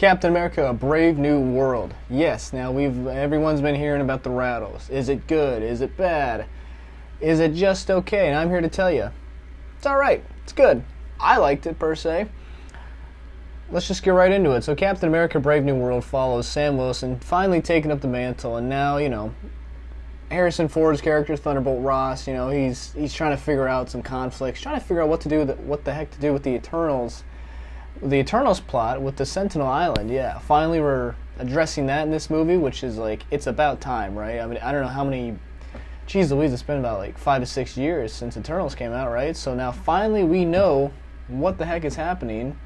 Captain America: A Brave New World. Yes, now everyone's been hearing about the rattles. Is it good? Is it bad? Is it just okay? And I'm here to tell you, it's all right. It's good. I liked it per se. Let's just get right into it. So Captain America: Brave New World follows Sam Wilson finally taking up the mantle, and now, Harrison Ford's character, Thunderbolt Ross, he's trying to figure out some conflicts, trying to figure out what the heck to do with the Eternals. The Eternals plot with the Sentinel Island, yeah. Finally we're addressing that in this movie, which is it's about time, right? I mean, I don't know how many, geez Louise, it's been about 5 to 6 years since Eternals came out, right? So now finally we know what the heck is happening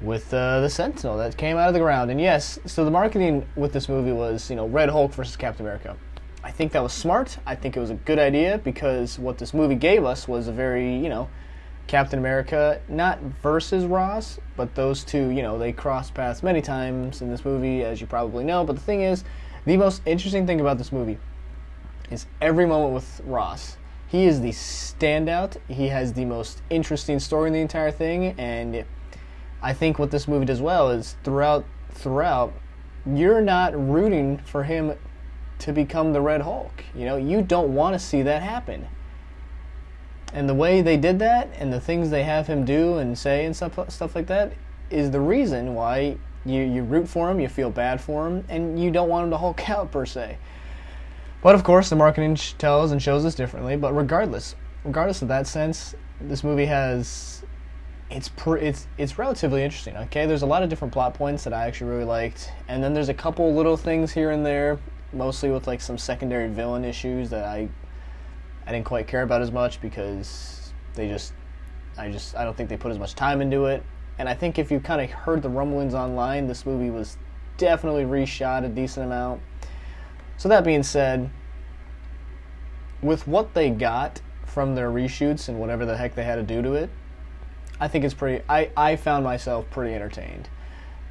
with the Sentinel that came out of the ground. And yes, so the marketing with this movie was, Red Hulk versus Captain America. I think that was smart. I think it was a good idea because what this movie gave us was a very, Captain America, not versus Ross, but those two, they crossed paths many times in this movie, as you probably know. But the thing is, the most interesting thing about this movie is every moment with Ross. He is the standout. He has the most interesting story in the entire thing, and I think what this movie does well is throughout, you're not rooting for him to become the Red Hulk. You don't want to see that happen. And the way they did that, and the things they have him do and say and stuff like that, is the reason why you root for him, you feel bad for him, and you don't want him to Hulk out per se. But of course, the marketing tells and shows us differently. But regardless of that sense, this movie has it's relatively interesting. Okay, there's a lot of different plot points that I actually really liked, and then there's a couple little things here and there, mostly with some secondary villain issues that I didn't quite care about as much because I don't think they put as much time into it. And I think if you kind of heard the rumblings online, this movie was definitely reshot a decent amount. So that being said, with what they got from their reshoots and whatever the heck they had to do to it, I think it's pretty. I found myself pretty entertained.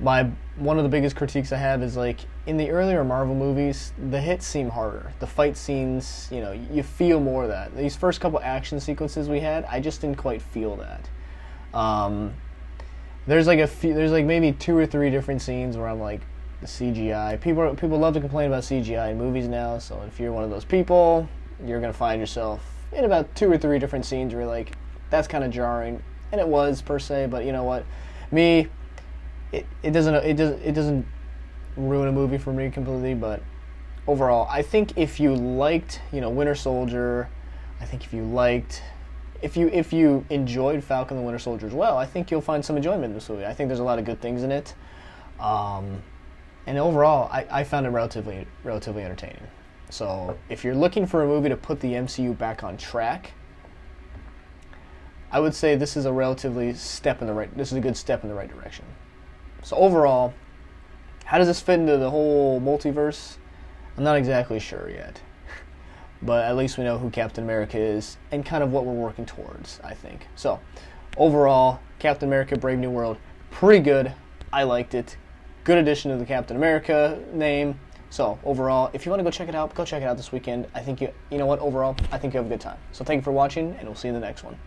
One of the biggest critiques I have is in the earlier Marvel movies, the hits seem harder. The fight scenes, you feel more of that. These first couple action sequences we had, I just didn't quite feel that. There's maybe 2 or 3 different scenes where I'm the CGI. People love to complain about CGI in movies now. So if you're one of those people, you're gonna find yourself in about 2 or 3 different scenes where you're that's kind of jarring. And it was per se, but you know what, it doesn't ruin a movie for me completely. But overall, I think if you liked Winter Soldier, I think if you enjoyed Falcon the Winter Soldier as well, I think you'll find some enjoyment in this movie. I think there's a lot of good things in it, and overall, I found it relatively entertaining. So if you're looking for a movie to put the MCU back on track, I would say this is a good step in the right direction. So overall, how does this fit into the whole multiverse? I'm not exactly sure yet. But at least we know who Captain America is and kind of what we're working towards, I think. So overall, Captain America: Brave New World, pretty good. I liked it. Good addition to the Captain America name. So overall, if you want to go check it out this weekend. I think overall, I think you have a good time. So thank you for watching, and we'll see you in the next one.